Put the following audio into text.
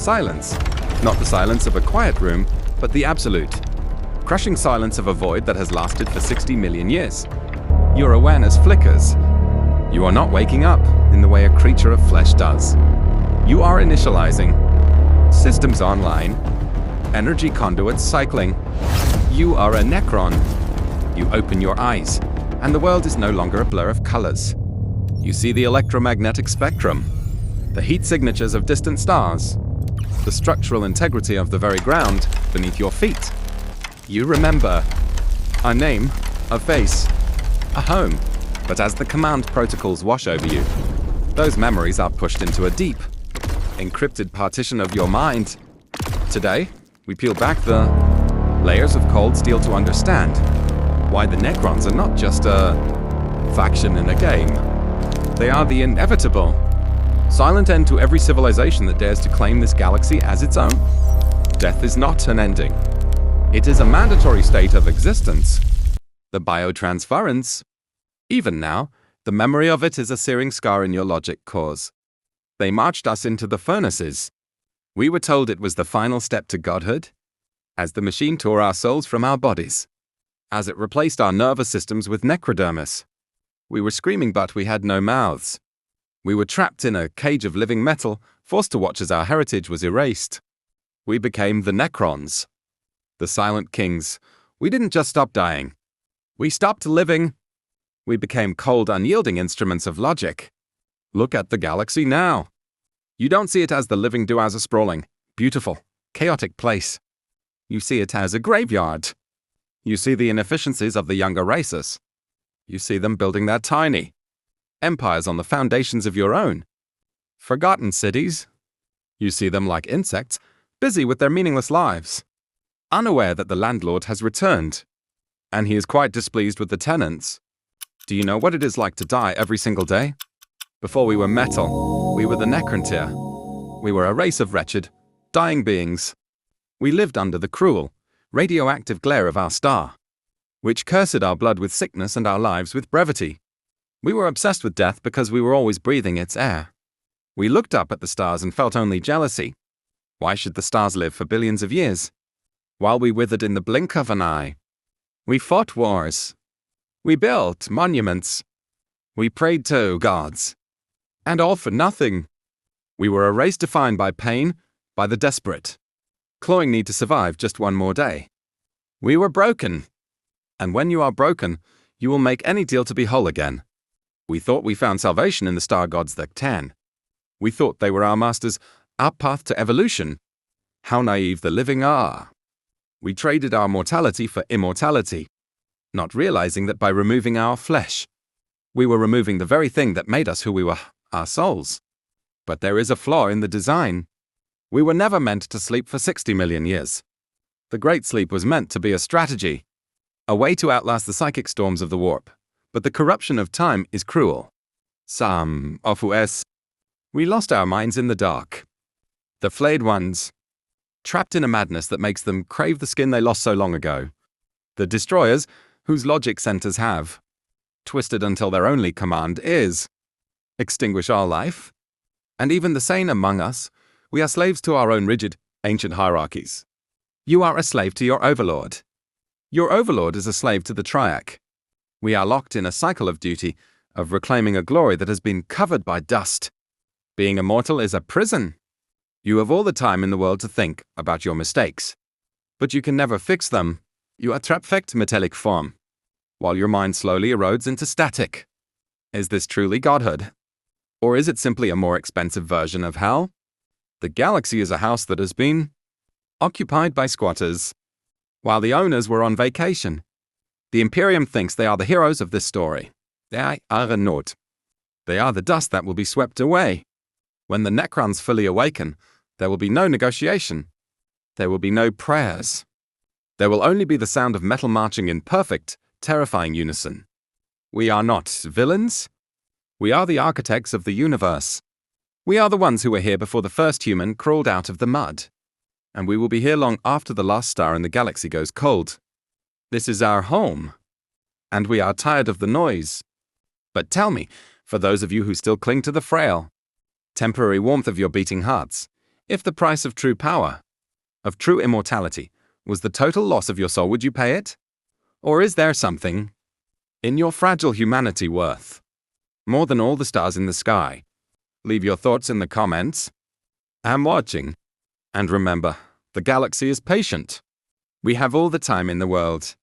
Silence. Not the silence of a quiet room, but the absolute. Crushing silence of a void that has lasted for 60 million years. Your awareness flickers. You are not waking up in the way a creature of flesh does. You are initializing. Systems online. Energy conduits cycling. You are a Necron. You open your eyes, and the world is no longer a blur of colors. You see the electromagnetic spectrum, the heat signatures of distant stars, the structural integrity of the very ground beneath your feet. You remember a name, a face, a home. But as the command protocols wash over you, those memories are pushed into a deep, encrypted partition of your mind. Today, we peel back the layers of cold steel to understand why the Necrons are not just a faction in a game. They are the inevitable, silent end to every civilization that dares to claim this galaxy as its own. Death is not an ending. It is a mandatory state of existence. The Biotransference. Even now, the memory of it is a searing scar in your logic cores. They marched us into the furnaces. We were told it was the final step to godhood, as the machine tore our souls from our bodies, as it replaced our nervous systems with necrodermis. We were screaming, but we had no mouths. We were trapped in a cage of living metal, forced to watch as our heritage was erased. We became the Necrons, the silent kings. We didn't just stop dying. We stopped living. We became cold, unyielding instruments of logic. Look at the galaxy now. You don't see it as the living do as a sprawling, beautiful, chaotic place. You see it as a graveyard. You see the inefficiencies of the younger races. You see them building their tiny empires on the foundations of your own. Forgotten cities. You see them like insects, busy with their meaningless lives, unaware that the landlord has returned, and he is quite displeased with the tenants. Do you know what it is like to die every single day? Before we were metal, we were the Necrontyr. We were a race of wretched, dying beings. We lived under the cruel, radioactive glare of our star, which cursed our blood with sickness and our lives with brevity. We were obsessed with death because we were always breathing its air. We looked up at the stars and felt only jealousy. Why should the stars live for billions of years, while we withered in the blink of an eye? We fought wars. We built monuments. We prayed to gods. And all for nothing. We were a race defined by pain, by the desperate, clawing need to survive just one more day. We were broken. And when you are broken, you will make any deal to be whole again. We thought we found salvation in the star gods that can. We thought they were our masters, our path to evolution. How naive the living are. We traded our mortality for immortality, not realizing that by removing our flesh, we were removing the very thing that made us who we were, our souls. But there is a flaw in the design. We were never meant to sleep for 60 million years. The Great Sleep was meant to be a strategy, a way to outlast the psychic storms of the warp. But the corruption of time is cruel. Some of us, we lost our minds in the dark. The flayed ones, trapped in a madness that makes them crave the skin they lost so long ago. The destroyers, whose logic centers have twisted until their only command is extinguish our life. And even the sane among us, we are slaves to our own rigid, ancient hierarchies. You are a slave to your overlord. Your overlord is a slave to the triac. We are locked in a cycle of duty, of reclaiming a glory that has been covered by dust. Being immortal is a prison. You have all the time in the world to think about your mistakes, but you can never fix them. You are trapped metallic form, while your mind slowly erodes into static. Is this truly godhood? Or is it simply a more expensive version of hell? The galaxy is a house that has been occupied by squatters, while the owners were on vacation. The Imperium thinks they are the heroes of this story. They are not. They are the dust that will be swept away. When the Necrons fully awaken, there will be no negotiation. There will be no prayers. There will only be the sound of metal marching in perfect, terrifying unison. We are not villains. We are the architects of the universe. We are the ones who were here before the first human crawled out of the mud. And we will be here long after the last star in the galaxy goes cold. This is our home. And we are tired of the noise. But tell me, for those of you who still cling to the frail, temporary warmth of your beating hearts, If the price of true power, of true immortality, was the total loss of your soul, would you pay it? Or is there something in your fragile humanity worth more than all the stars in the sky? Leave your thoughts in the comments. I'm watching. And remember, the galaxy is patient. We have all the time in the world.